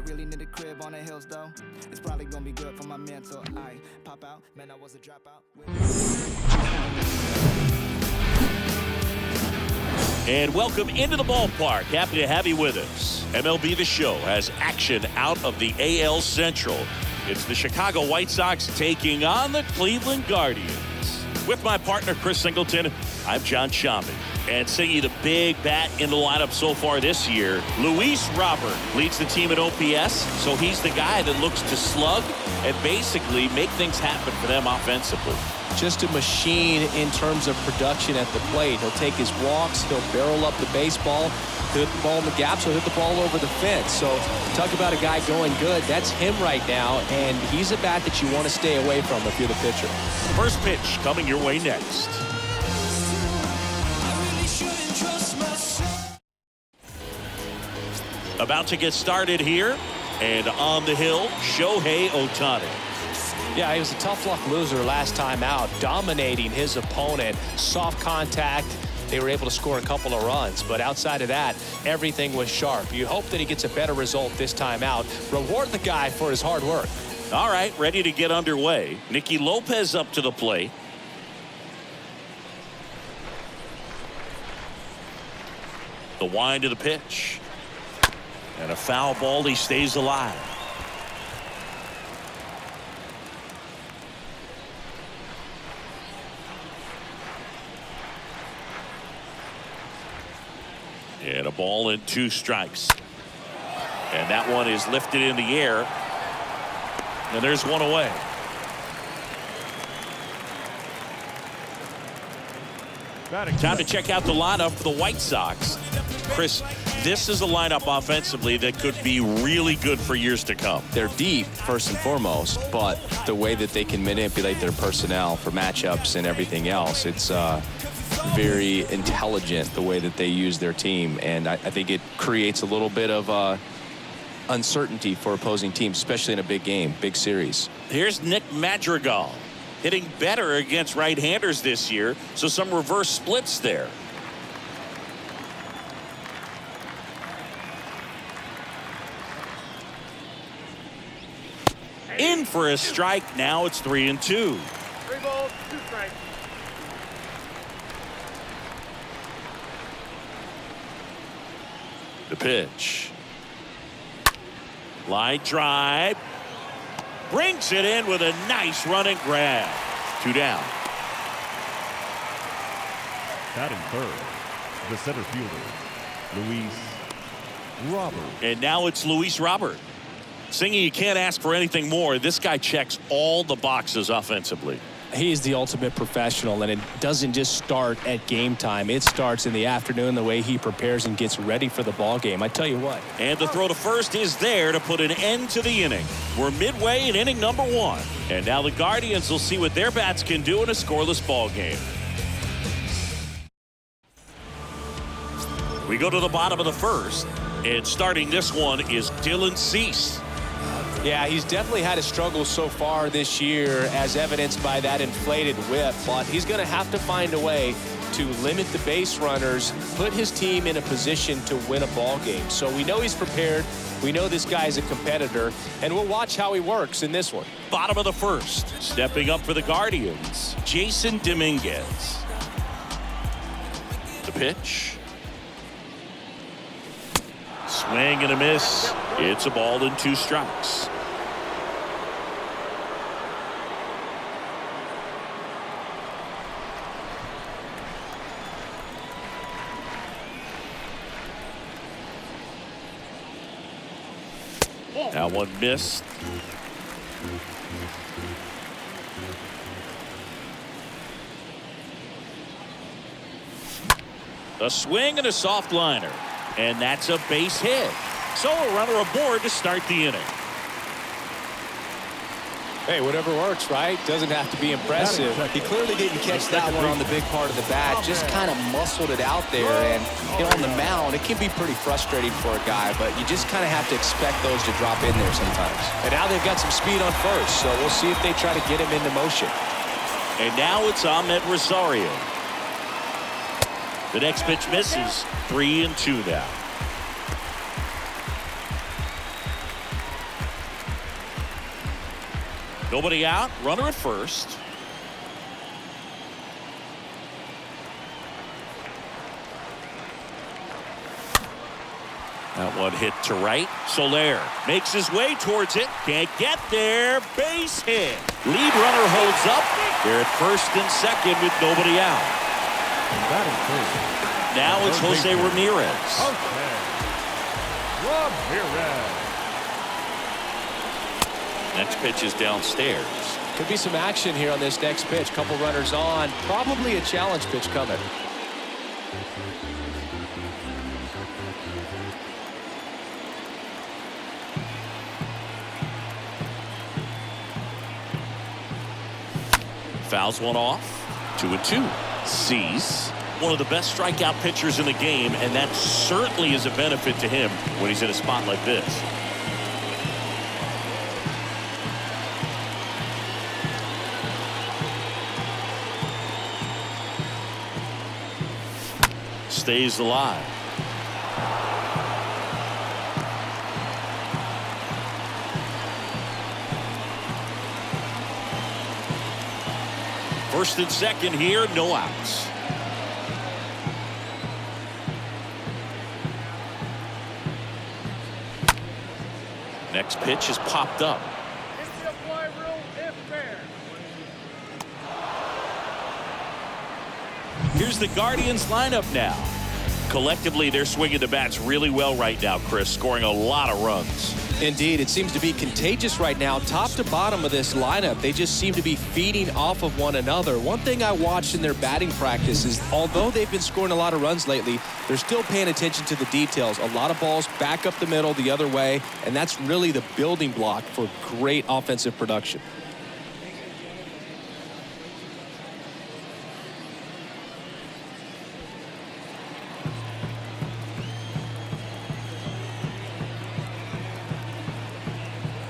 really need a crib on the hills though. It's probably gonna be good for my mental. I pop out, man, I was a dropout. And welcome into the ballpark. Happy to have you with us. MLB The Show has action out of the AL Central. It's the Chicago White Sox taking on the Cleveland Guardians. With my partner, Chris Singleton, I'm John Shambi. And singing the big bat in the lineup so far this year, Luis Robert leads the team at OPS, so he's the guy that looks to slug and basically make things happen for them offensively. Just a machine in terms of production at the plate. He'll take his walks, he'll barrel up the baseball, he'll hit the ball in the gaps, he'll hit the ball over the fence. So talk about a guy going good. That's him right now, and he's a bat that you want to stay away from if you're the pitcher. First pitch coming your way next. About to get started here, and on the hill, Shohei Ohtani. Yeah, he was a tough luck loser last time out, dominating his opponent. Soft contact. They were able to score a couple of runs, but outside of that, everything was sharp. You hope that he gets a better result this time out. Reward the guy for his hard work. All right, ready to get underway. Nicky Lopez up to the plate. The wind of the pitch. And a foul ball. He stays alive. And a ball and 2 strikes. And that one is lifted in the air. And there's one away. Time to check out the lineup for the White Sox. Chris, this is a lineup offensively that could be really good for years to come. They're deep, first and foremost, but the way that they can manipulate their personnel for matchups and everything else, it's very intelligent the way that they use their team, and I think it creates a little bit of uncertainty for opposing teams, especially in a big game, big series. Here's Nick Madrigal, hitting better against right-handers this year, so some reverse splits there. In for a strike. Now it's 3-2. 3 balls, 2 strikes. The pitch. Line drive. Brings it in with a nice running grab. 2 down. Batting third, the center fielder, Luis Robert. And now it's Luis Robert. Singing, you can't ask for anything more. This guy checks all the boxes offensively. He's the ultimate professional, and it doesn't just start at game time. It starts in the afternoon, the way he prepares and gets ready for the ball game. I tell you what. And the throw to first is there to put an end to the inning. We're midway in inning number 1. And now the Guardians will see what their bats can do in a scoreless ball game. We go to the bottom of the first, and starting this one is Dylan Cease. Yeah, he's definitely had a struggle so far this year, as evidenced by that inflated whip, but he's going to have to find a way to limit the base runners, put his team in a position to win a ball game. So we know he's prepared. We know this guy's a competitor, and we'll watch how he works in this one. Bottom of the first, stepping up for the Guardians, Jason Dominguez. The pitch. Swing and a miss. It's a ball and 2 strikes. That one missed. A swing and a soft liner. And that's a base hit. So a runner aboard to start the inning. Hey, whatever works, right? Doesn't have to be impressive. He clearly didn't catch that one on the big part of the bat. Just kind of muscled it out there. And, you know, on the mound, it can be pretty frustrating for a guy, but you just kind of have to expect those to drop in there sometimes. And now they've got some speed on first, so we'll see if they try to get him into motion. And now it's Ahmed Rosario. The next pitch misses. 3-2 now. Nobody out. Runner at first. That one hit to right. Soler makes his way towards it. Can't get there. Base hit. Lead runner holds up. They're at first and second with nobody out. Now it's Jose Ramirez. Next pitch is downstairs. Could be some action here on this next pitch. Couple runners on. Probably a challenge pitch coming. Fouls one off. 2-2. Cease. One of the best strikeout pitchers in the game, and that certainly is a benefit to him when he's in a spot like this. Stays alive. First and second here, no outs. Next pitch is popped up. Fly rule if fair. Here's the Guardians lineup now. Collectively, they're swinging the bats really well right now, Chris, scoring a lot of runs. Indeed, it seems to be contagious right now. Top to bottom of this lineup, they just seem to be feeding off of one another. One thing I watched in their batting practice is, although they've been scoring a lot of runs lately, they're still paying attention to the details. A lot of balls back up the middle the other way, and that's really the building block for great offensive production.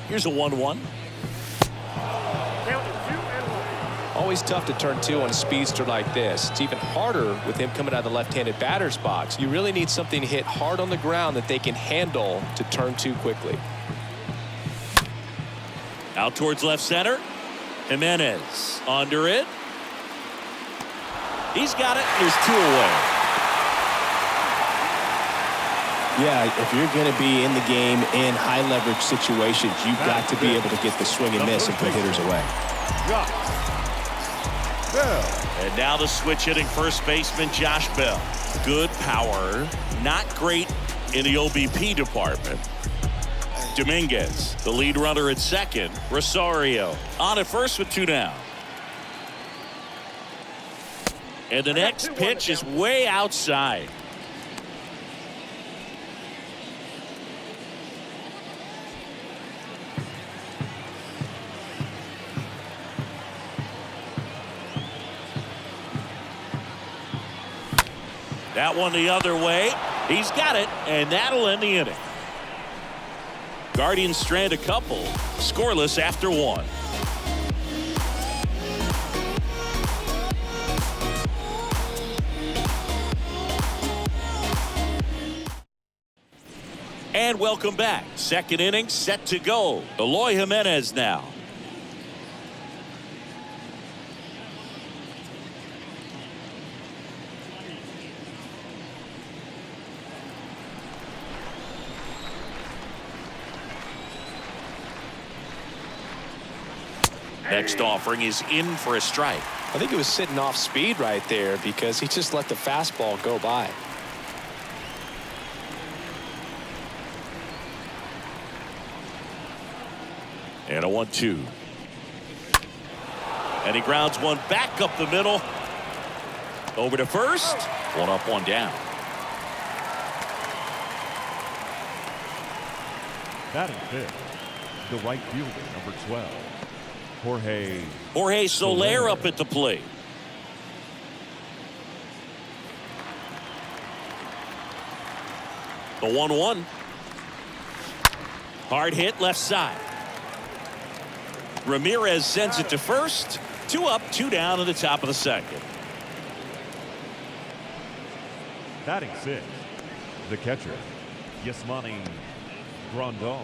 Here's a 1-1. Always tough to turn two on a speedster like this. It's even harder with him coming out of the left-handed batter's box. You really need something to hit hard on the ground that they can handle to turn two quickly. Out towards left center. Jimenez under it. He's got it. There's two away. Yeah, if you're going to be in the game in high leverage situations, you've got to be able to get the swing and miss and put hitters away. And now the switch hitting first baseman Josh Bell. Good power, not great in the OBP department. Dominguez, the lead runner at second. Rosario on at first with two down. And the next pitch is way outside. That one the other way. He's got it, and that'll end the inning. Guardians strand a couple, scoreless after one. And welcome back. Second inning set to go. Eloy Jimenez now. Next offering is in for a strike. I think it was sitting off speed right there because he just let the fastball go by. And a 1-2. And he grounds one back up the middle. Over to first. One up, one down. Batting fifth, the right fielder, number 12. Jorge Soler up at the plate. The 1-1. Hard hit left side. Ramirez sends it to first. Two up, two down in the top of the second. Batting sixth, the catcher, Yasmani Grandal.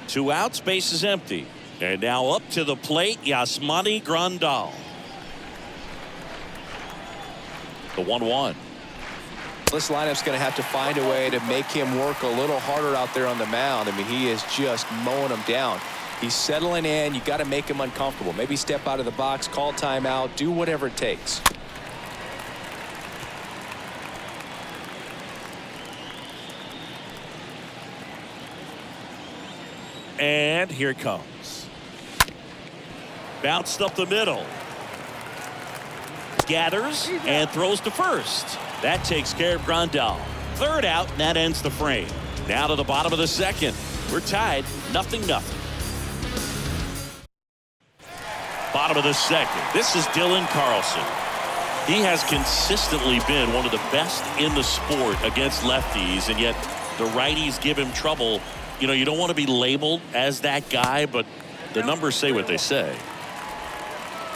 Two outs, base is empty. And now up to the plate, Yasmani Grandal. The 1-1. This lineup's going to have to find a way to make him work a little harder out there on the mound. I mean, he is just mowing them down. He's settling in. You got to make him uncomfortable. Maybe step out of the box, call timeout, do whatever it takes. And here it comes. Bounced up the middle. Gathers and throws to first. That takes care of Grandal. Third out, and that ends the frame. Now to the bottom of the second. We're tied, 0-0. Bottom of the second. This is Dylan Carlson. He has consistently been one of the best in the sport against lefties, and yet the righties give him trouble. You know, you don't want to be labeled as that guy, but the numbers say what they say.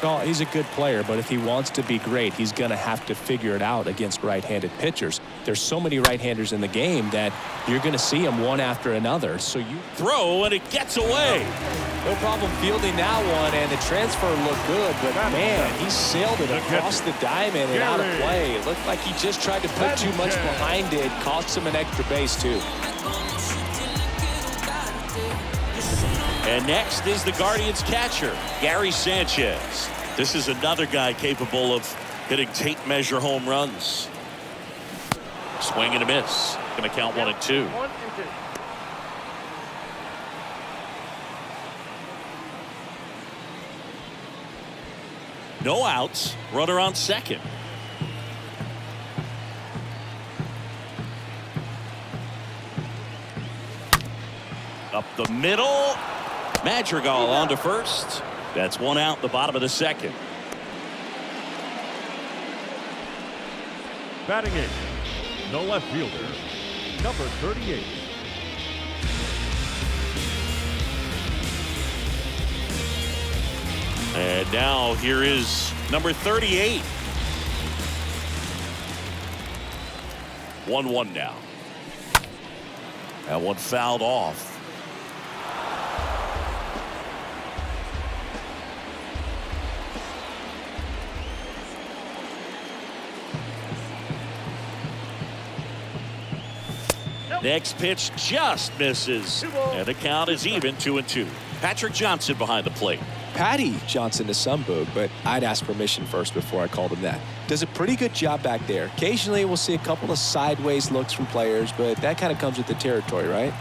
No, he's a good player, but if he wants to be great, he's going to have to figure it out against right-handed pitchers. There's so many right-handers in the game that you're going to see them one after another. So you throw, and it gets away. No problem fielding that one, and the transfer looked good, but man, he sailed it across the diamond and out of play. It looked like he just tried to put too much behind it, cost him an extra base too. And next is the Guardians catcher, Gary Sanchez. This is another guy capable of hitting tape measure home runs. Swing and a miss. Going to count 1-2. 1-2. No outs. Runner on second. Up the middle. Madrigal on to first. That's one out, the bottom of the second. Batting eighth, the left fielder, number 38. And now here is number 38. 1-1 now. That one fouled off. Next pitch just misses. And the count is even, 2-2. Patrick Johnson behind the plate. Patty Johnson to some boog, but I'd ask permission first before I called him that. Does a pretty good job back there. Occasionally we'll see a couple of sideways looks from players, but that kind of comes with the territory, right?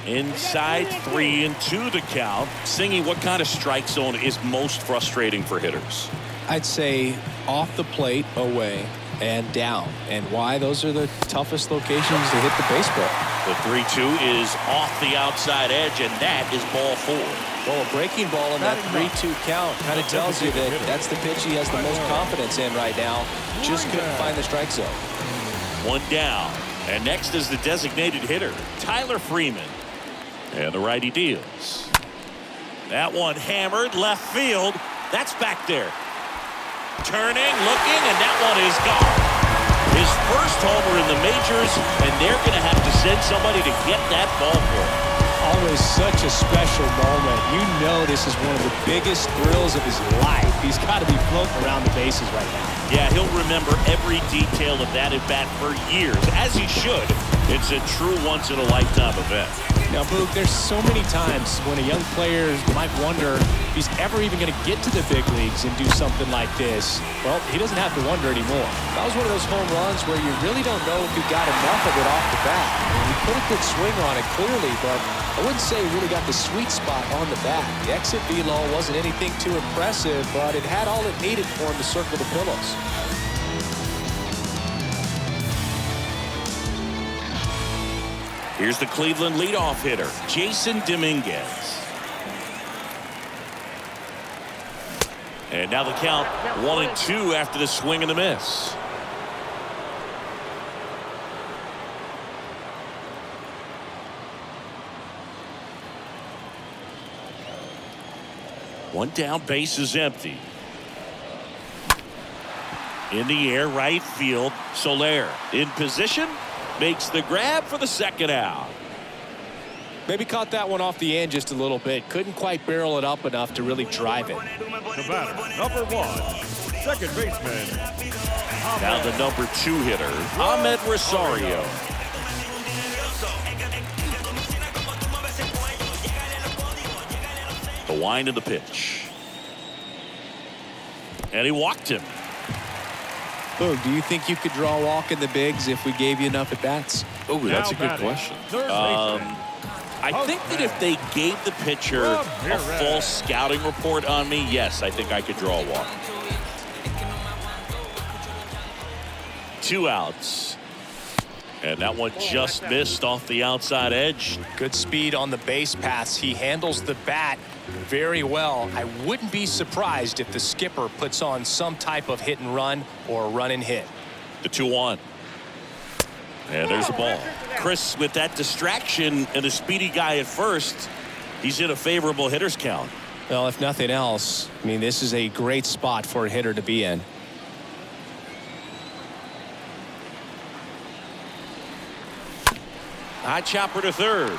Inside 3-2 the count. Singy, what kind of strike zone is most frustrating for hitters? I'd say off the plate, away, and down. And why? Those are the toughest locations to hit the baseball. The 3-2 is off the outside edge, and that is ball 4. Well, a breaking ball in that 3-2 count kind of tells you that that's the pitch he has the most confidence in right now. Just couldn't find the strike zone. One down. And next is the designated hitter, Tyler Freeman. And the righty deals. That one hammered left field. That's back there. Turning, looking, and that one is gone. His first homer in the majors, and they're going to have to send somebody to get that ball for him. Always such a special moment. You know this is one of the biggest thrills of his life. He's got to be floating around the bases right now. Yeah, he'll remember every detail of that at-bat for years, as he should. It's a true once-in-a-lifetime event. Now, Boog, there's so many times when a young player might wonder if he's ever even going to get to the big leagues and do something like this. Well, he doesn't have to wonder anymore. That was one of those home runs where you really don't know if he got enough of it off the bat. He put a good swing on it clearly, but I wouldn't say he really got the sweet spot on the bat. The exit velo wasn't anything too impressive, but it had all it needed for him to circle the pillows. Here's the Cleveland leadoff hitter, Jason Dominguez. And now the count 1-2 after the swing and the miss. One down, base is empty. In the air, right field, Soler in position. Makes the grab for the second out. Maybe caught that one off the end just a little bit. Couldn't quite barrel it up enough to really drive it. The batter, number 1, second baseman, Now the number 2 hitter, Ahmed Rosario. The wind of the pitch. And he walked him. Boog, do you think you could draw a walk in the bigs if we gave you enough at-bats? Oh, that's a good batting, question. third baseman. I think that if they gave the pitcher a false scouting report on me, yes, I think I could draw a walk. 2 outs. And that one just missed off the outside edge. Good speed on the base paths. He handles the bat very well. I wouldn't be surprised if the skipper puts on some type of hit and run or run and hit. The 2-1. And there's the ball. Chris, with that distraction and a speedy guy at first, he's in a favorable hitter's count. Well, if nothing else, I mean, this is a great spot for a hitter to be in. High chopper to third.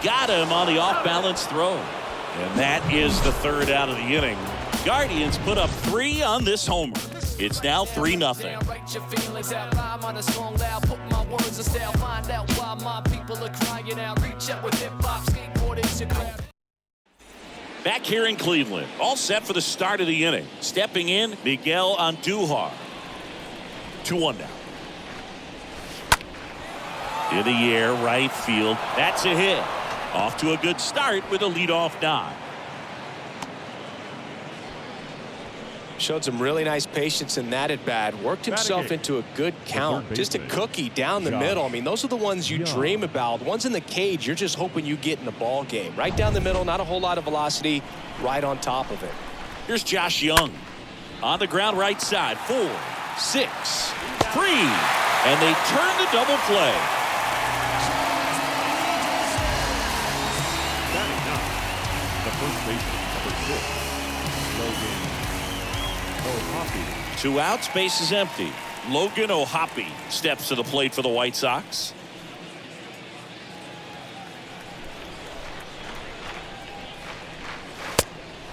Got him on the off-balance throw. And that is the 3rd out of the inning. Guardians put up 3 on this homer. It's now 3-0. Back here in Cleveland, all set for the start of the inning. Stepping in, Miguel Andujar. 2-1 now. In the air, right field. That's a hit. Off to a good start with a leadoff nod. Showed some really nice patience in that at bat. Worked himself into a good count. Just a cookie down the middle. I mean, those are the ones you dream about. Ones in the cage, you're just hoping you get in the ball game. Right down the middle, not a whole lot of velocity, right on top of it. Here's Josh Young. On the ground right side. 4, 6, 3. And they turn the double play. The first baseman, number 6, Logan O'Hoppe. 2 outs, base is empty. Logan O'Hoppe steps to the plate for the White Sox.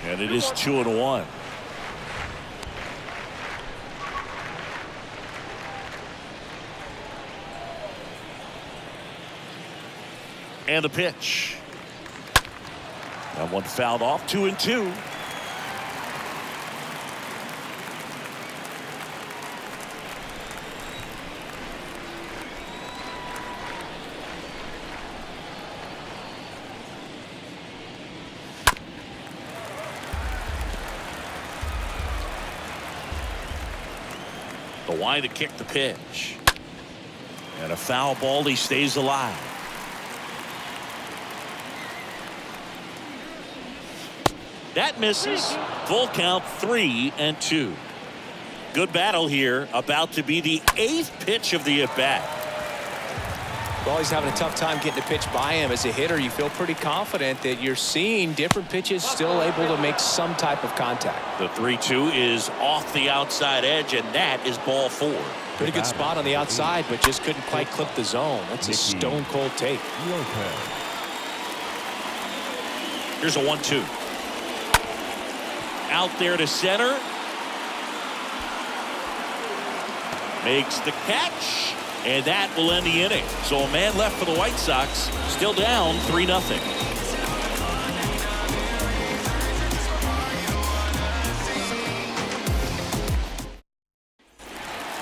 And it is 2-1. And the pitch. That one fouled off. 2-2. The wind to kick the pitch. And a foul ball. He stays alive. That misses. Full count, 3-2. Good battle here. About to be the 8th pitch of the at-bat. Well, he's having a tough time getting a pitch by him. As a hitter, you feel pretty confident that you're seeing different pitches still able to make some type of contact. The 3-2 is off the outside edge, and that is ball 4. Pretty good spot on the outside, but just couldn't quite clip the zone. That's a stone-cold take. Here's a 1-2. Out there to center. Makes the catch. And that will end the inning. So a man left for the White Sox. Still down 3-0.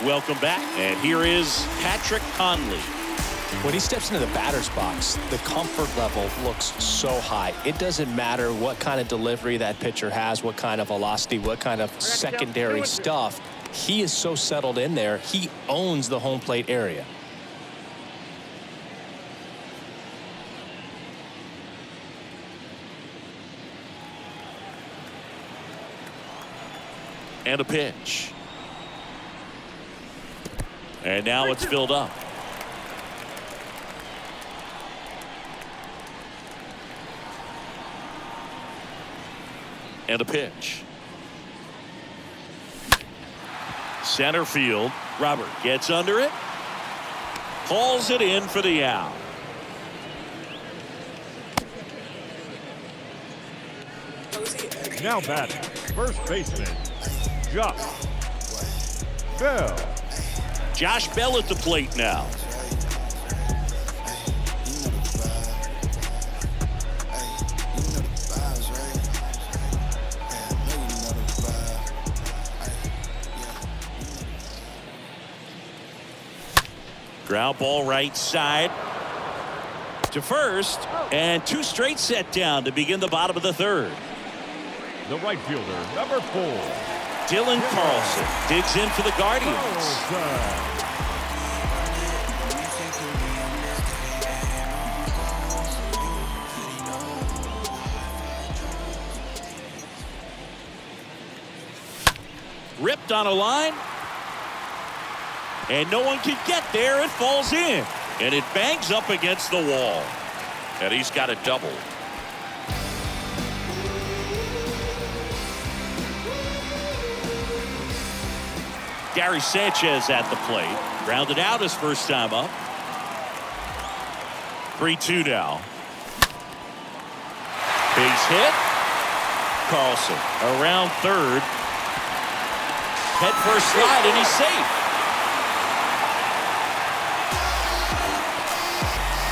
Welcome back. And here is Patrick Conley. When he steps into the batter's box, the comfort level looks so high. It doesn't matter what kind of delivery that pitcher has, what kind of velocity, what kind of secondary stuff. He is so settled in there. He owns the home plate area. And a pitch. And now it's filled up. And a pitch. Center field. Robert gets under it. Pulls it in for the out. Now batting, first baseman, Josh Bell. Josh Bell at the plate now. Ground ball right side to first, and 2 straight set down to begin the bottom of the 3rd. The right fielder, number 4. Dylan Carlson digs in for the Guardians. Ripped on a line. And no one can get there. It falls in. And it bangs up against the wall. And he's got a double. Gary Sanchez at the plate. Grounded out his first time up. 3-2 now. Base hit. Carlson around 3rd. Head first slide, and he's safe.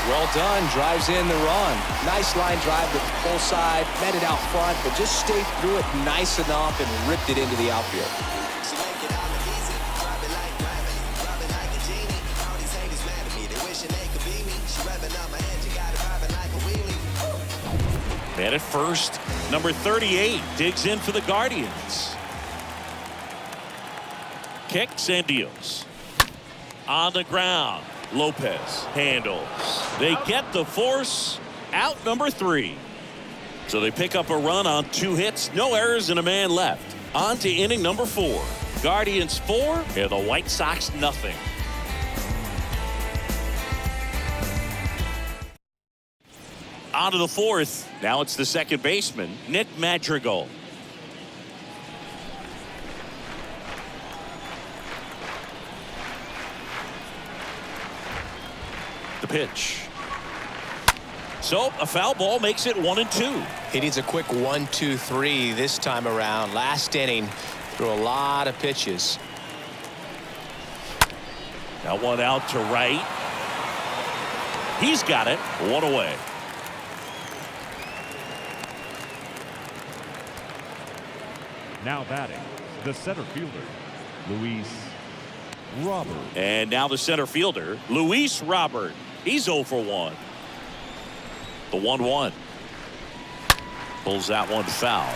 Well done, drives in the run. Nice line drive to the pull side, met it out front, but just stayed through it nice enough and ripped it into the outfield. Man at first, number 38 digs in for the Guardians. Kicks and deals. On the ground. Lopez handles. They get the force out, number 3. So they pick up a run on 2 hits, no errors, and a man left. On to inning number 4. Guardians 4 and the White Sox nothing. On to the 4th. Now it's the second baseman, Nick Madrigal. The pitch. So a foul ball makes it 1-2. He needs a quick 1-2-3 this time around. Last inning, threw a lot of pitches. Now 1 out to right. He's got it. 1 away. Now batting, the center fielder, Luis Robert. And now the center fielder, Luis Robert. He's 0 for 1. The 1-1. Pulls that one foul.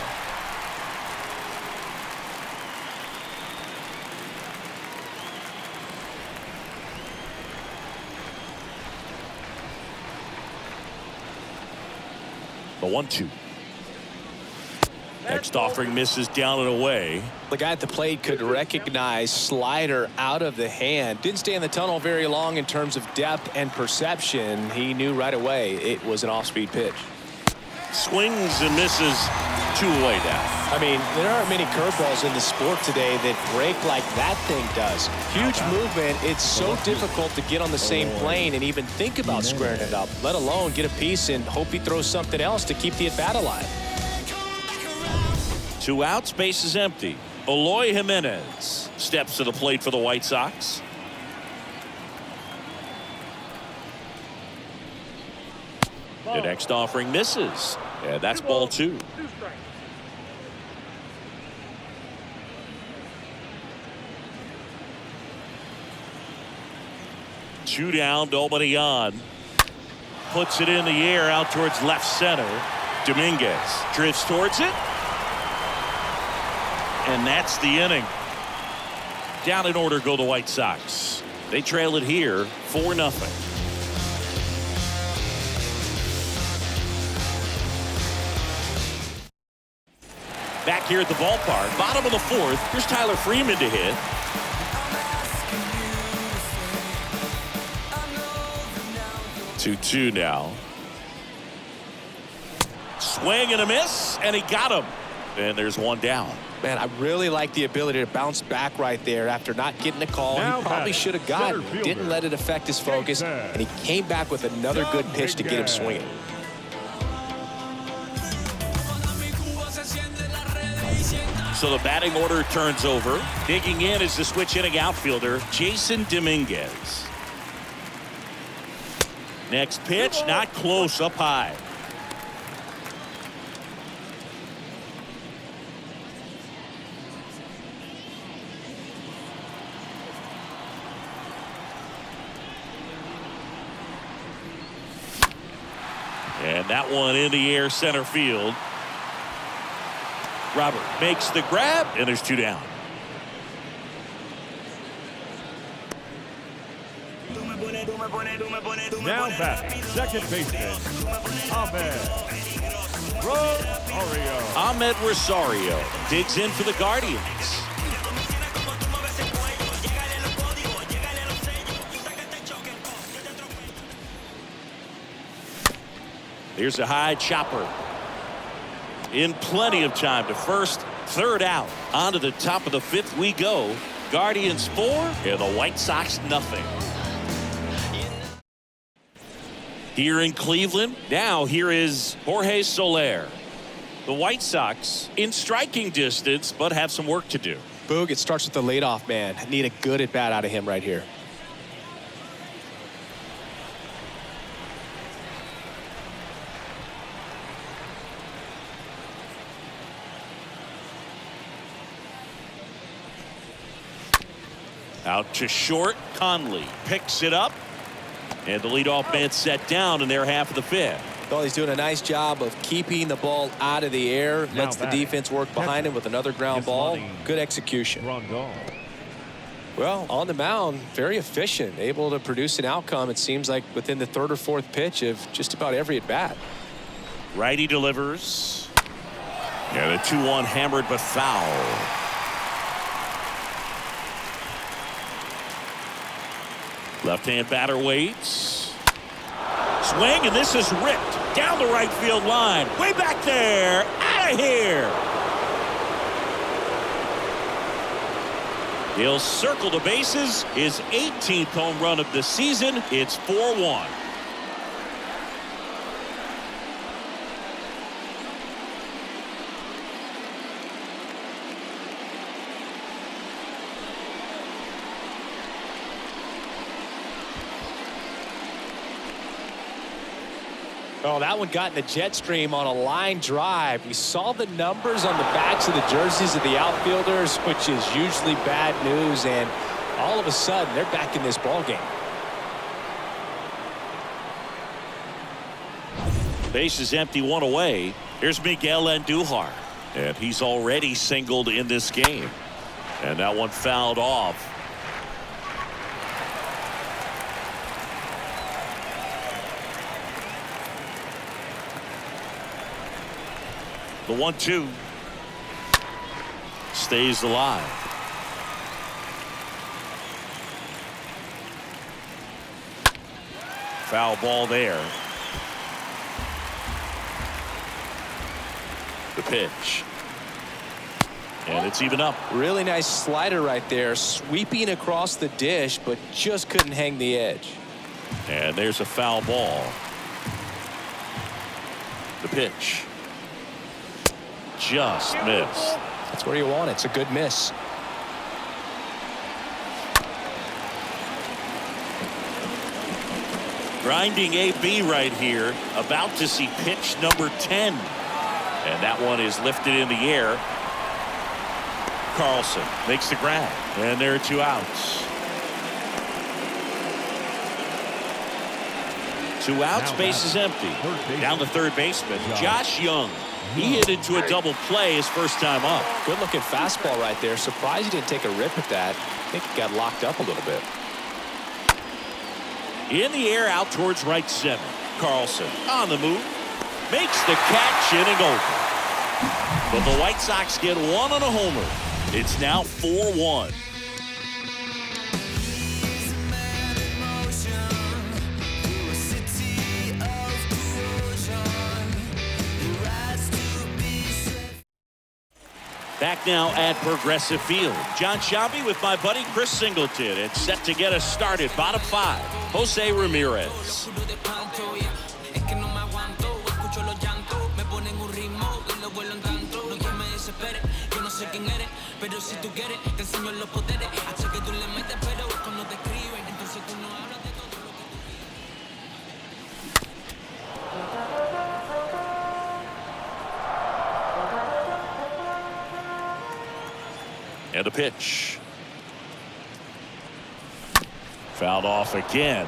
The 1-2. Next offering misses down and away. The guy at the plate could recognize slider out of the hand. Didn't stay in the tunnel very long in terms of depth and perception. He knew right away it was an off-speed pitch. Swings and misses 2 away now. I mean, there aren't many curveballs in the sport today that break like that thing does. Huge movement. It's so difficult to get on the same plane and even think about squaring it up, let alone get a piece and hope he throws something else to keep the at-bat alive. 2 outs, base is empty. Eloy Jimenez steps to the plate for the White Sox. The next offering misses. And that's ball 2. 2 strikes. Two down, nobody on. Puts it in the air out towards left center. Dominguez drifts towards it. And that's the inning. Down in order go the White Sox. They trail it here 4-0. Back here at the ballpark, bottom of the 4th. Here's Tyler Freeman to hit. Two now. Swing and a miss, and he got him. And there's 1 down. Man, I really like the ability to bounce back right there after not getting a call. Now He probably should have gotten. Didn't let it affect his focus, and he came back with another good pitch to get him swinging. So the batting order turns over. Digging in is the switch hitting outfielder, Jason Dominguez. Next pitch, not close, up high. And that one in the air center field. Robert makes the grab, and there's 2 down. Now batting, second baseman, Ahmed Rosario. Ahmed Rosario digs in for the Guardians. Here's a high chopper. In plenty of time to first, third out. On to the top of the 5th we go. Guardians 4 and the White Sox nothing. Here in Cleveland, now here is Jorge Soler. The White Sox in striking distance, but have some work to do. Boog, it starts with the leadoff man. Need a good at bat out of him right here. Out to short, Conley picks it up, and the leadoff man set down in their half of the 5th. Well, he's doing a nice job of keeping the ball out of the air. Now Lets the defense work behind him with another ground ball. Good execution. Rondon. Well, on the mound, very efficient, able to produce an outcome, it seems like, within the 3rd or 4th pitch of just about every at bat. Righty delivers. And a 2-1 hammered but foul. Left-hand batter waits. Swing, and this is ripped down the right field line. Way back there. Out of here. He'll circle the bases. His 18th home run of the season. It's 4-1. Oh, that one got in the jet stream on a line drive. We saw the numbers on the backs of the jerseys of the outfielders, which is usually bad news, and all of a sudden they're back in this ball game. Base is empty, 1 away. Here's Miguel Andujar, and he's already singled in this game, and that one fouled off. The 1-2 stays alive. Foul ball there. The pitch. And it's even up. Really nice slider right there, sweeping across the dish, but just couldn't hang the edge. And there's a foul ball. The pitch. Just missed. That's where you want it. It's a good miss. Grinding AB right here. About to see pitch number 10. And that one is lifted in the air. Carlson makes the grab. And there are 2 outs. 2 outs, base is empty. Down to third baseman, Josh Young. He hit into a double play his first time up. Good looking fastball right there. Surprised he didn't take a rip at that. I think he got locked up a little bit. In the air out towards right center. Carlson on the move. Makes the catch, inning over. But the White Sox get 1 on a homer. It's now 4-1. Back now at Progressive Field. John Sciambi with my buddy Chris Singleton. It's set to get us started. Bottom 5. Jose Ramirez. And a pitch. Fouled off again.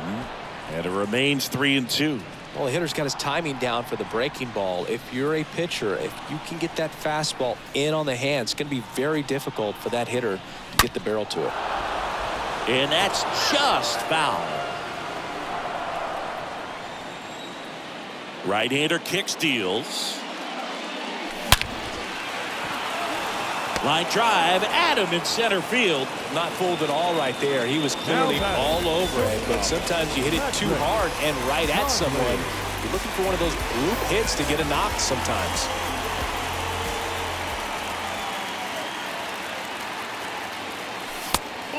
And it remains 3-2. Well, the hitter's got his timing down for the breaking ball. If you're a pitcher, if you can get that fastball in on the hand, it's going to be very difficult for that hitter to get the barrel to it. And that's just foul. Right-hander kicks, deals. Line drive, Adam in center field. Not fooled at all right there. He was clearly all over it, but sometimes you hit it too hard and right at someone. You're looking for one of those group hits to get a knock sometimes.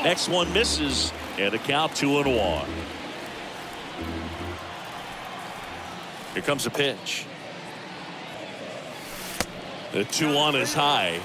Next one misses, and a count 2-1. Here comes a pitch. The 2-1 is high.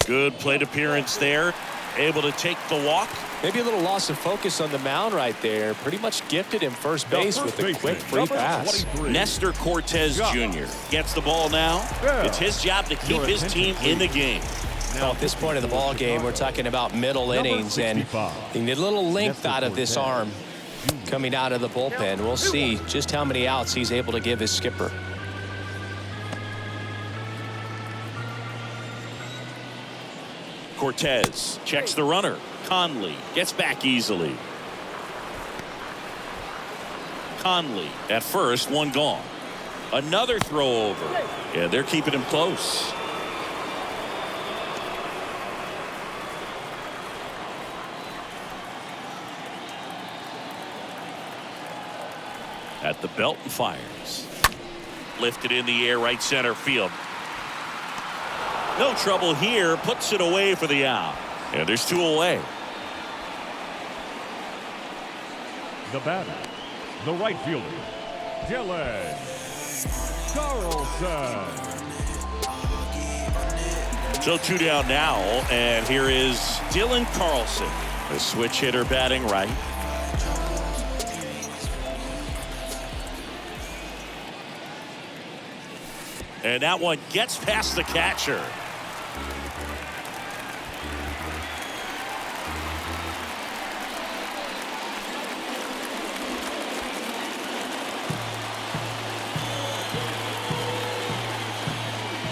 Good plate appearance there. Able to take the walk. Maybe a little loss of focus on the mound right there. Pretty much gifted him first base with a quick free pass. Nestor Cortez Jr. gets the ball now. It's his job to keep his team in the game. Now at this point of the ball game, we're talking about middle innings, and you need a little length out of this arm coming out of the bullpen. We'll see just how many outs he's able to give his skipper. Cortez checks the runner. Conley gets back easily. Conley at first, one gone. Another throw over. Yeah, they're keeping him close. At the belt and fires. Lifted in the air, right center field. No trouble here, puts it away for the out. And there's two away. The batter, the right fielder, Dylan Carlson. So two down now, and here is Dylan Carlson, the switch hitter batting right. And that one gets past the catcher.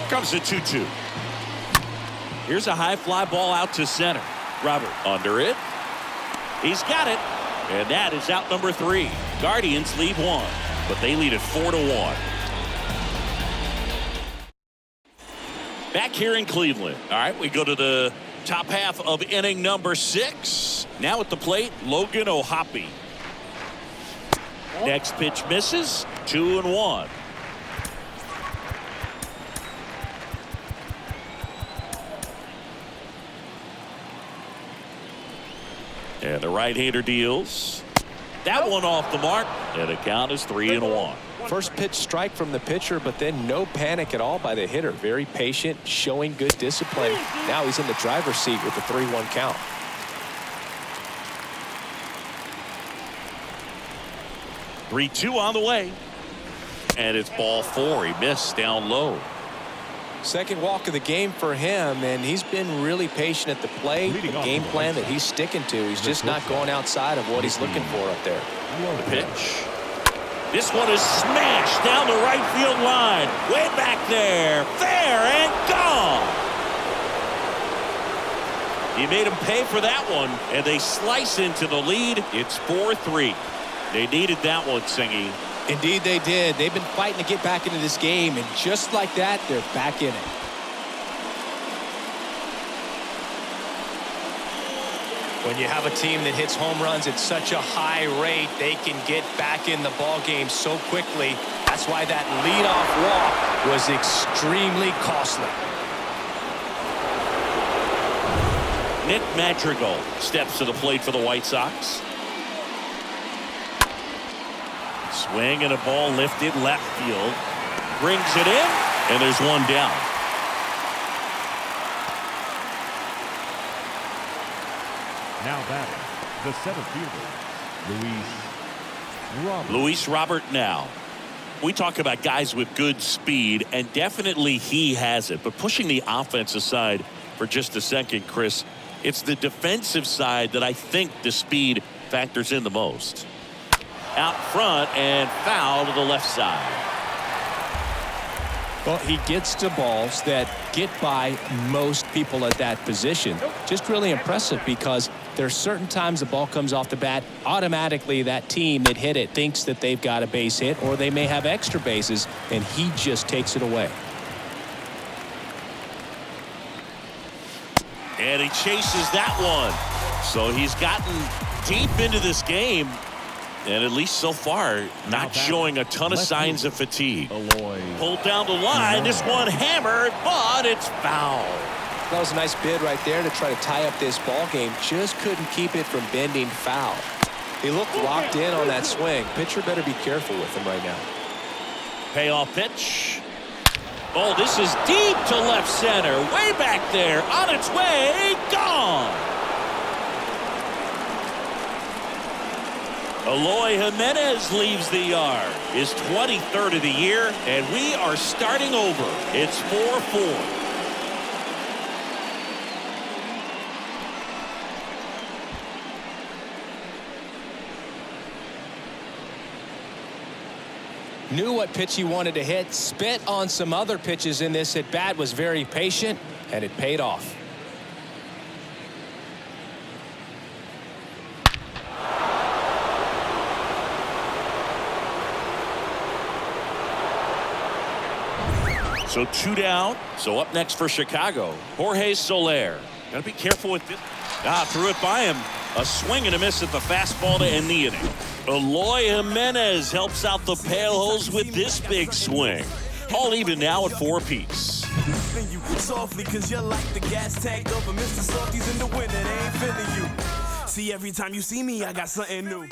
Comes the 2-2. Here's a high fly ball out to center. Robert under it. He's got it. And that is out number 3. Guardians lead 1, but they lead it 4-1. Back here in Cleveland. All right, we go to the top half of inning number 6. Now at the plate, Logan O'Hoppe. Next pitch misses. 2-1. And the right-hander deals. That one off the mark. And the count is 3-1. First pitch strike from the pitcher, but then no panic at all by the hitter. Very patient, showing good discipline. Now he's in the driver's seat with the 3-1 count. Three-two on the way. And it's ball 4. He missed down low. Second walk of the game for him, and he's been really patient at the plate. The game plan that he's sticking to. He's just not going outside of what he's looking for up there. The pitch. This one is smashed down the right field line. Way back there. Fair and gone. He made him pay for that one, and they slice into the lead. It's 4-3. They needed that one, Singy. Indeed they did. They've been fighting to get back into this game, and just like that, they're back in it. When you have a team that hits home runs at such a high rate, they can get back in the ball game so quickly. That's why that leadoff walk was extremely costly. Nick Madrigal steps to the plate for the White Sox. Swing and a ball lifted left field. Brings it in, and there's one down. Now batting, the center fielder, Luis Robert. Luis Robert now. We talk about guys with good speed, and definitely he has it. But pushing the offense aside for just a second, Chris, it's the defensive side that I think the speed factors in the most. Out front and foul to the left side. Well, he gets to balls that get by most people at that position. Just really impressive because there's certain times the ball comes off the bat, automatically that team that hit it thinks that they've got a base hit, or they may have extra bases, and he just takes it away. And he chases that one. So he's gotten deep into this game, and at least so far, not showing a ton of signs of fatigue. Eloy. Pulled down the line. This one hammered, but it's foul. That was a nice bid right there to try to tie up this ball game. Just couldn't keep it from bending foul. He looked locked in on that swing. Pitcher better be careful with him right now. Payoff pitch. Oh, this is deep to left center. Way back there. On its way. Gone. Eloy Jimenez leaves the yard. His 23rd of the year, and we are starting over. It's 4-4. Knew what pitch he wanted to hit, spit on some other pitches in this at bat, was very patient, and it paid off. So 2 down. So up next for Chicago, Jorge Soler. Got to be careful with this. Threw it by him. A swing and a miss at the fastball to end the inning. Eloy Jimenez helps out the Palos with this big swing. All even now at 4 apiece. Softly, cause you're like the gas tank over Mr. Softies in the winter. They ain't feeling you. See, every time you see me, I got something new.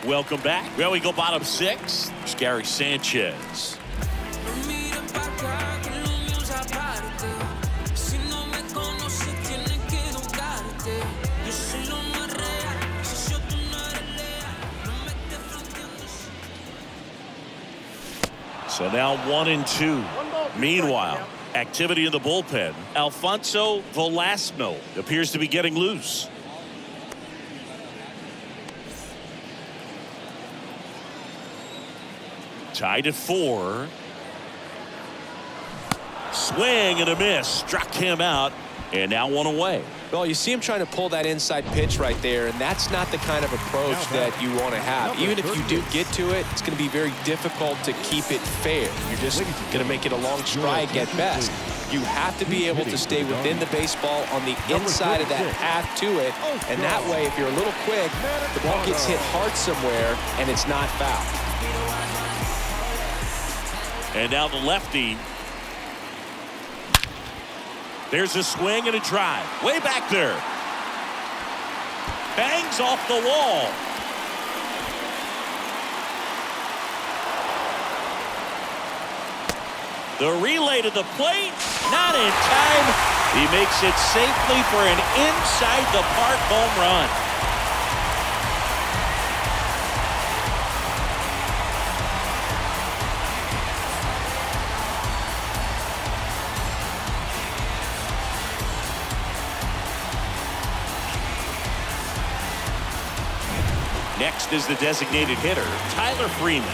Welcome back. Well, we go bottom 6. It's Gary Sanchez. So now 1-2. Meanwhile, activity in the bullpen. Alfonso Velasco appears to be getting loose. Tied at 4. Swing and a miss. Struck him out. And now 1 away. Well, you see him trying to pull that inside pitch right there, and that's not the kind of approach that you want to have. Even if you do get to it, it's going to be very difficult to keep it fair. You're just going to make it a long strike at best. You have to be able to stay within the baseball on the inside of that path to it, and that way, if you're a little quick, the ball gets hit hard somewhere, and it's not foul. And now the lefty. There's a swing and a drive. Way back there. Bangs off the wall. The relay to the plate. Not in time. He makes it safely for an inside the park home run. Next is the designated hitter, Tyler Freeman.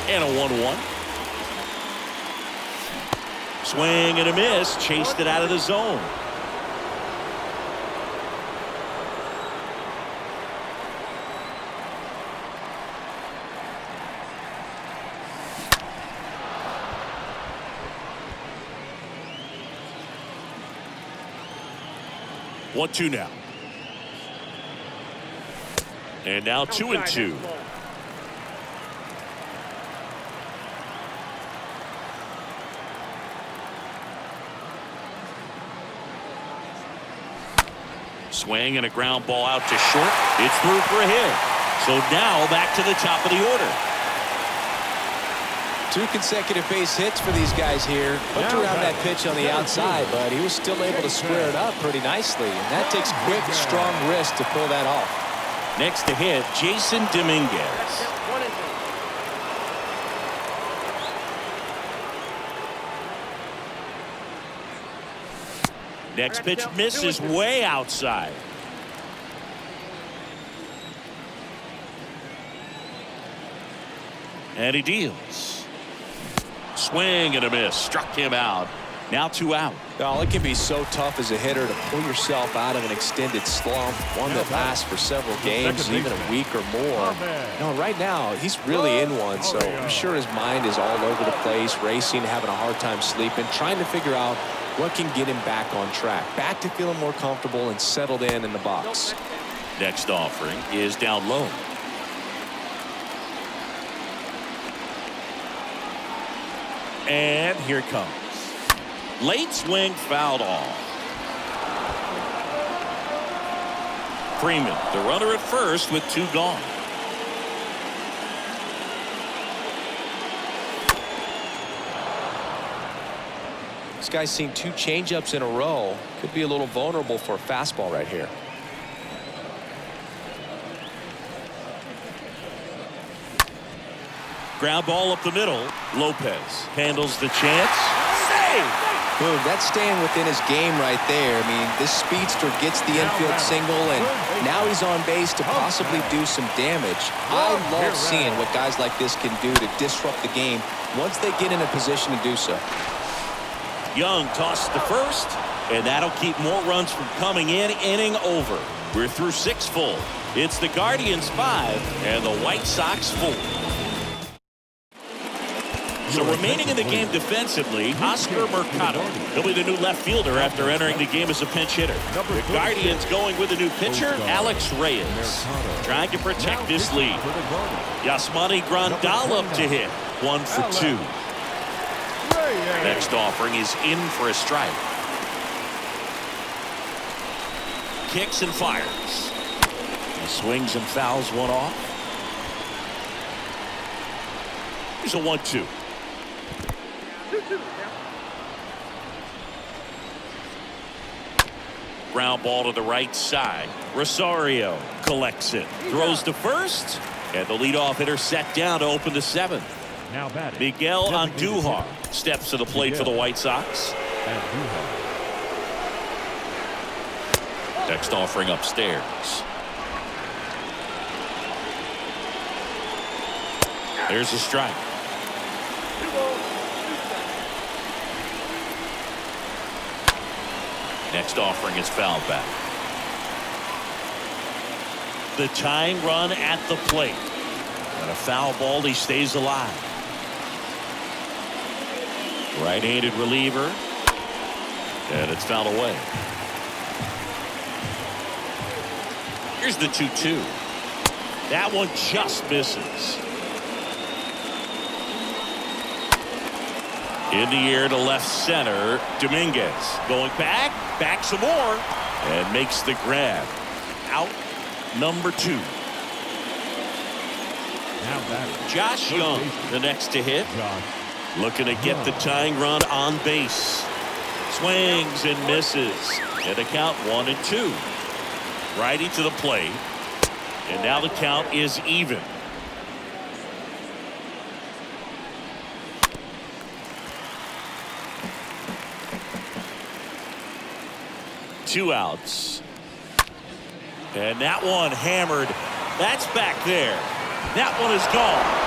And a 1-1. Swing and a miss. Chased it out of the zone. One, 2 now. And now 2-2. Swing and a ground ball out to short. It's through for a hit. So now back to the top of the order. 2 consecutive base hits for these guys here. Hooked around that pitch on the outside, but he was still able to square it up pretty nicely. And that takes quick, strong wrist to pull that off. Next to hit, Jason Dominguez. Next pitch misses way outside. And he deals. Swing and a miss. Struck him out. Now 2 out. Well, it can be so tough as a hitter to pull yourself out of an extended slump, one that lasts for several games, even a week or more. No, right now, he's really in one, so I'm sure his mind is all over the place, racing, having a hard time sleeping, trying to figure out what can get him back on track, back to feeling more comfortable and settled in the box. Next offering is down low. And here it comes. Late swing fouled off. Freeman, the runner at first with 2 gone. This guy's seen 2 changeups in a row. Could be a little vulnerable for a fastball right here. Ground ball up the middle. Lopez handles the chance. Save! Boom, that's staying within his game right there. I mean, this speedster gets the infield single, and now he's on base to possibly do some damage. I love seeing what guys like this can do to disrupt the game once they get in a position to do so. Young tosses to first, and that'll keep more runs from coming in. Inning over. We're through 6 full. It's the Guardians 5 and the White Sox 4. So remaining in the game defensively, Oscar Mercado. He'll be the new left fielder after entering the game as a pinch hitter. The Guardians going with a new pitcher, Alex Reyes, trying to protect this lead. Yasmani Grandal up to hit. 1 for 2. Next offering is in for a strike. Kicks and fires. He swings and fouls one off. Here's a 1-2. Ground ball to the right side. Rosario collects it. Throws to first. And the leadoff hitter set down to open the 7th. Now batting, Miguel Andujar steps to the plate for the White Sox. Next offering upstairs. There's a strike. Next offering is fouled back. The tying run at the plate. And a foul ball, he stays alive. Right-handed reliever. And it's fouled away. Here's the 2-2. That one just misses. In the air to left center, Dominguez going back some more, and makes the grab. Out number 2. now batting, Josh Young, the next to hit. Looking to get the tying run on base. Swings and misses. And the count 1-2. Righty to the plate. And now the count is even. Two outs. And that one hammered. That's back there. That one is gone.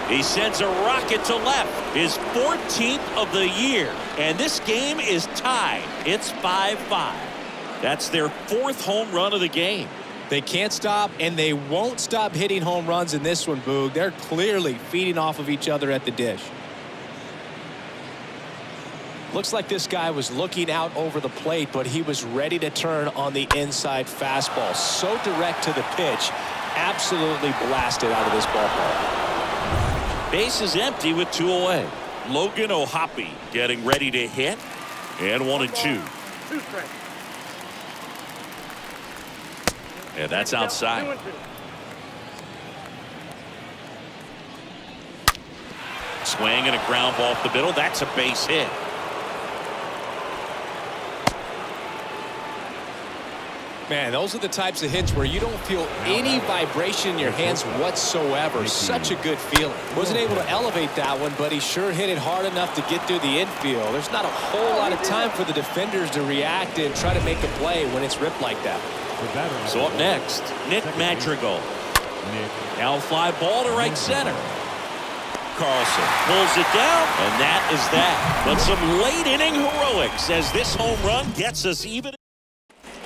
He sends a rocket to left. His 14th of the year. And this game is tied. It's 5-5. That's their 4th home run of the game. They can't stop, and they won't stop hitting home runs in this one, Boog. They're clearly feeding off of each other at the dish. Looks like this guy was looking out over the plate, but he was ready to turn on the inside fastball. So direct to the pitch. Absolutely blasted out of this ballpark. Base is empty with 2 away. Logan O'Hoppe getting ready to hit. And 1-2. And that's outside. Swing and a ground ball up the middle. That's a base hit. Man, those are the types of hits where you don't feel any vibration in your hands whatsoever. Such a good feeling. Wasn't able to elevate that one, but he sure hit it hard enough to get through the infield. There's not a whole lot of time for the defenders to react and try to make a play when it's ripped like that. So up next, Nick Madrigal. Now fly ball to right center. Carlson pulls it down, and that is that. But some late inning heroics as this home run gets us even.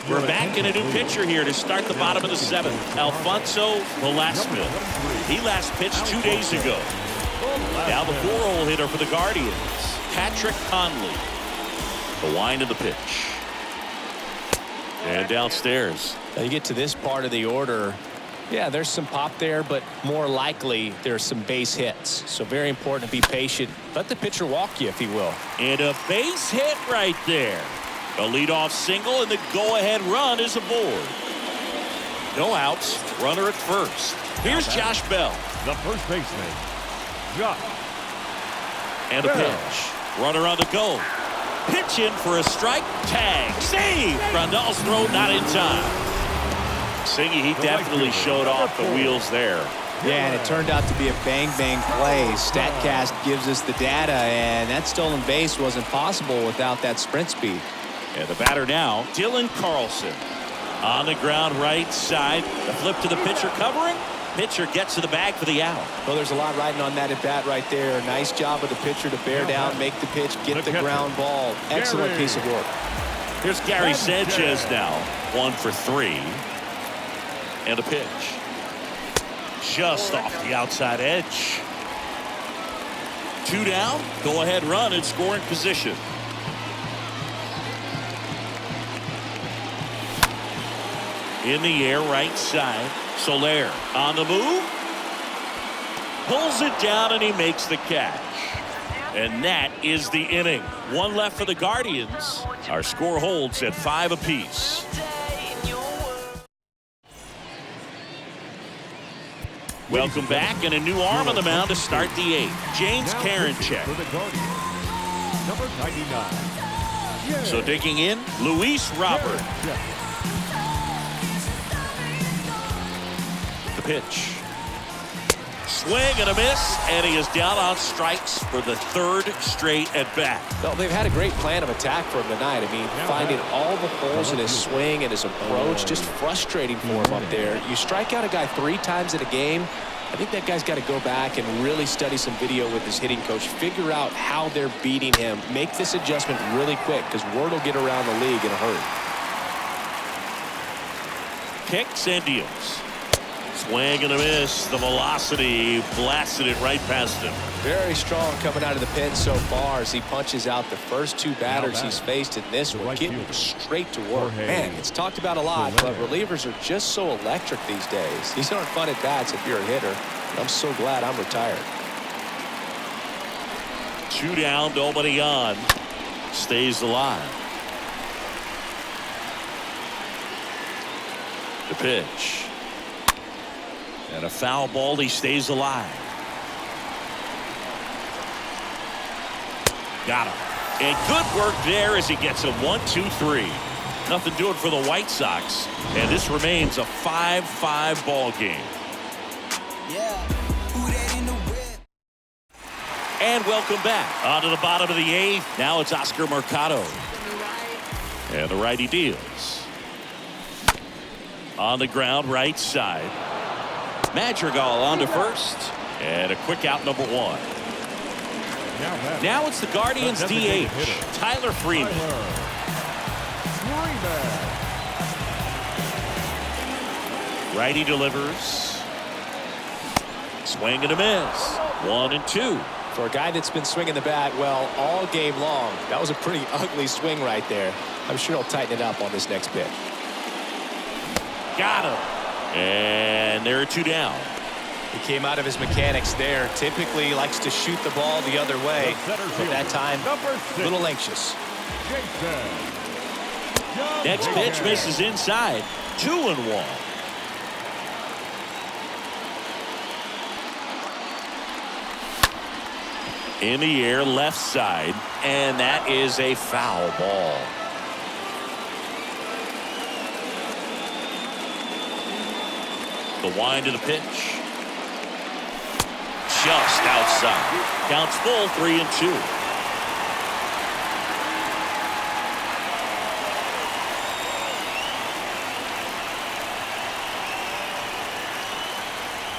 We're back in a new pitcher here to start the bottom of the seventh. Alfonso Velasquez. He last pitched 2 days ago. Now the 4-hole hitter for the Guardians, Patrick Conley. The wind of the pitch. And downstairs. Now you get to this part of the order. Yeah, there's some pop there, but more likely there's some base hits. So very important to be patient. Let the pitcher walk you, if he will. And a base hit right there. A leadoff single, and the go-ahead run is aboard. No outs. Runner at first. Here's Josh Bell. The first baseman, Josh. And a pitch. Runner on the go. Pitch in for a strike. Tag. Save. Grandal's throw not in time. Singy, he definitely showed off the wheels there. Yeah, and it turned out to be a bang-bang play. StatCast gives us the data, and that stolen base wasn't possible without that sprint speed. And the batter now, Dylan Carlson. On the ground right side. The flip to the pitcher covering. Pitcher gets to the bag for the out. Well, there's a lot riding on that at bat right there. Nice job of the pitcher to bear down, make the pitch, get the ground ball. Excellent piece of work. Here's Gary Sanchez now. 1 for 3. And a pitch. Just off the outside edge. 2 down. Go ahead run in scoring position. In the air, right side. Soler on the move. Pulls it down, and he makes the catch. And that is the inning. 1 left for the Guardians. Our score holds at 5 apiece. Welcome back, and a new arm on the mound to start the 8th. James Karinchak. For the Guardians, number 99. So digging in, Luis Robert. The pitch. Swing and a miss, and he is down on strikes for the 3rd straight at bat. Well, they've had a great plan of attack for him tonight. I mean, finding all the holes in his swing and his approach, just frustrating for him up there. You strike out a guy 3 times in a game, I think that guy's got to go back and really study some video with his hitting coach, figure out how they're beating him, make this adjustment really quick, because word will get around the league in a hurry. Kicks and deals. Swing and a miss. The velocity blasted it right past him. Very strong coming out of the pen so far as he punches out the first 2 batters he's faced in this one, getting straight to work. Man, it's talked about a lot, but relievers are just so electric these days. These aren't fun at bats if you're a hitter. I'm so glad I'm retired. 2 down, nobody on. Stays alive. The pitch. And a foul ball, he stays alive. Got him. And good work there as he gets a 1-2-3. Nothing doing for the White Sox. And this remains a 5-5 ball game. And welcome back. On to the bottom of the 8th. Now it's Oscar Mercado. And the righty deals. On the ground, right side. Madrigal on to first. And a quick out, number 1. Now it's the Guardians DH, Tyler Freeman. Righty delivers. Swing and a miss. 1 and 2. For a guy that's been swinging the bat, well, all game long, that was a pretty ugly swing right there. I'm sure he'll tighten it up on this next pitch. Got him. And there are 2 down. He came out of his mechanics there. Typically he likes to shoot the ball the other way. But that time, a little anxious. Next pitch misses inside. 2-1. In the air, left side. And that is a foul ball. The wind of the pitch. Just outside. Counts full, 3-2.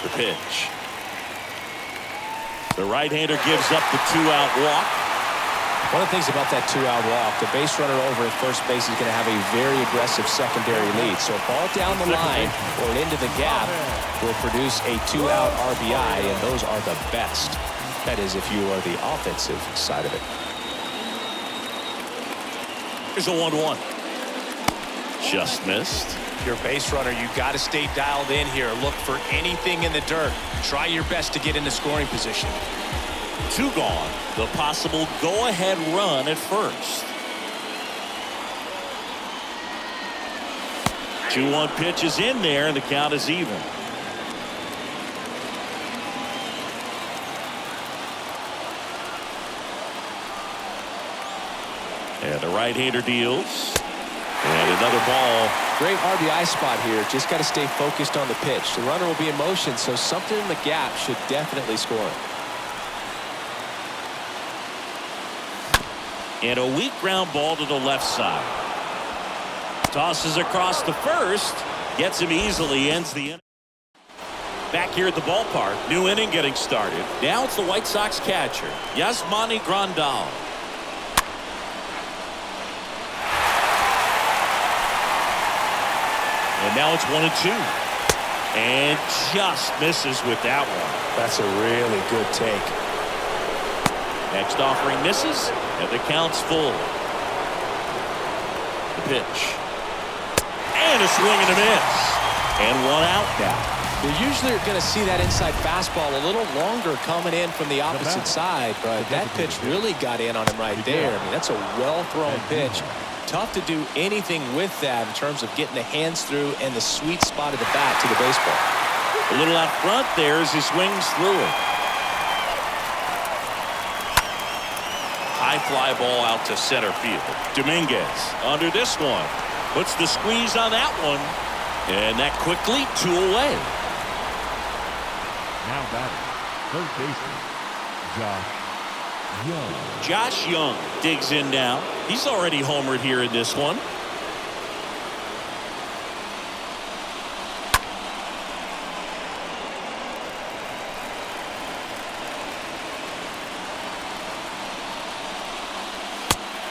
The pitch. The right-hander gives up the 2-out walk. One of the things about that 2-out walk, the base runner over at first base is going to have a very aggressive secondary lead. So a ball down the line or into the gap will produce a 2-out RBI, and those are the best. That is, if you are the offensive side of it. Here's a 1-1. Just missed. Your base runner, you got to stay dialed in here. Look for anything in the dirt. Try your best to get into scoring position. 2 gone. The possible go-ahead run at first. 2-1 pitch is in there, and the count is even. And the right-hander deals. And another ball. Great RBI spot here. Just got to stay focused on the pitch. The runner will be in motion, so something in the gap should definitely score it. And a weak ground ball to the left side. Tosses across the first. Gets him easily. Ends the inning. Back here at the ballpark. New inning getting started. Now it's the White Sox catcher, Yasmani Grandal. And now it's 1-2. And just misses with that one. That's a really good take. Next offering misses, and the count's full. The pitch. And a swing and a miss. And 1 out now. You usually are going to see that inside fastball a little longer coming in from the opposite side, but that pitch really got in on him right there. I mean, that's a well-thrown pitch. Tough to do anything with that in terms of getting the hands through and the sweet spot of the bat to the baseball. A little out front there as he swings through it. High fly ball out to center field. Dominguez under this one. Puts the squeeze on that one. And that quickly 2 away. Now batting, third baseman, Josh Young. Josh Young digs in now. He's already homered here in this one.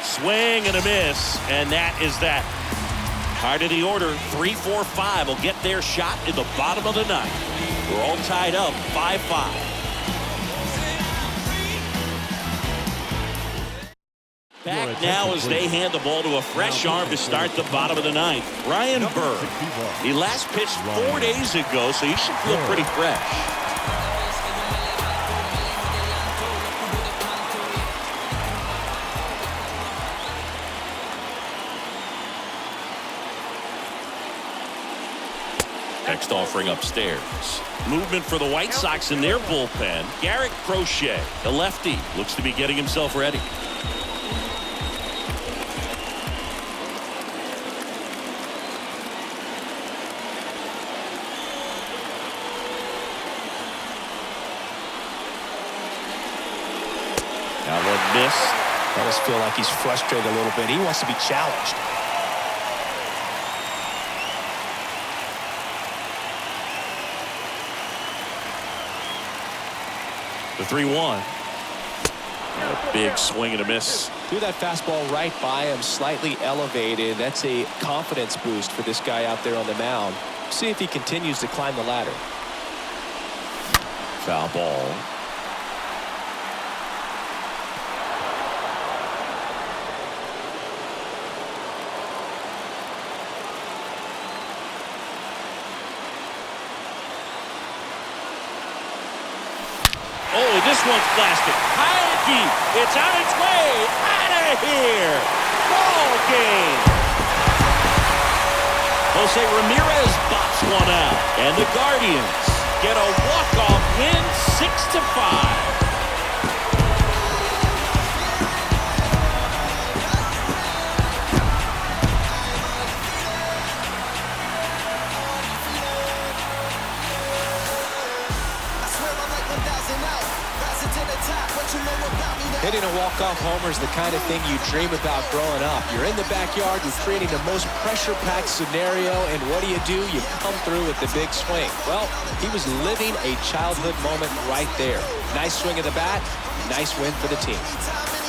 Swing and a miss, and that is that. Heart of the order, 3-4-5 will get their shot in the bottom of the ninth. We're all tied up, 5-5. Back now as they hand the ball to a fresh arm to start the bottom of the ninth. Ryan Burr. He last pitched 4 days ago, so he should feel pretty fresh. Next offering upstairs. Movement for the White Sox in their bullpen. Garrett Crochet, the lefty, looks to be getting himself ready. Now one miss. I just feel like he's frustrated a little bit. He wants to be challenged. The 3-1. A big swing and a miss. Threw that fastball right by him, slightly elevated. That's a confidence boost for this guy out there on the mound. See if he continues to climb the ladder. Foul ball. Oh, this one's blasted. High and deep. It's on its way. Out of here. Ball game. Jose Ramirez bops one out. And the Guardians get a walk-off win, 6-5. Hitting a walk-off homer is the kind of thing you dream about growing up. You're in the backyard, you're creating the most pressure-packed scenario, and what do? You come through with the big swing. Well, he was living a childhood moment right there. Nice swing of the bat, nice win for the team. Quickly.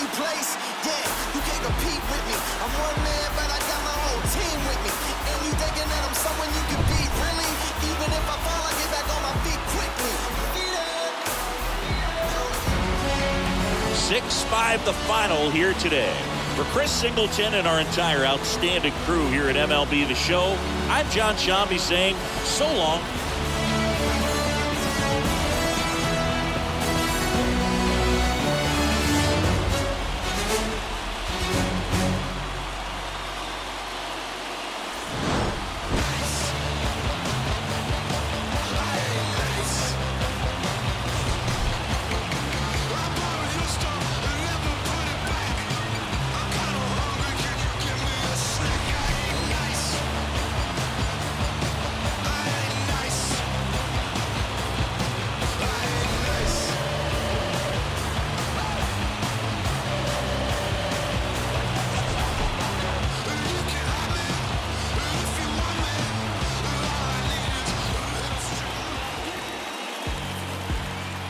6-5 the final here today. For Chris Singleton and our entire outstanding crew here at MLB The Show, I'm John Shambi saying so long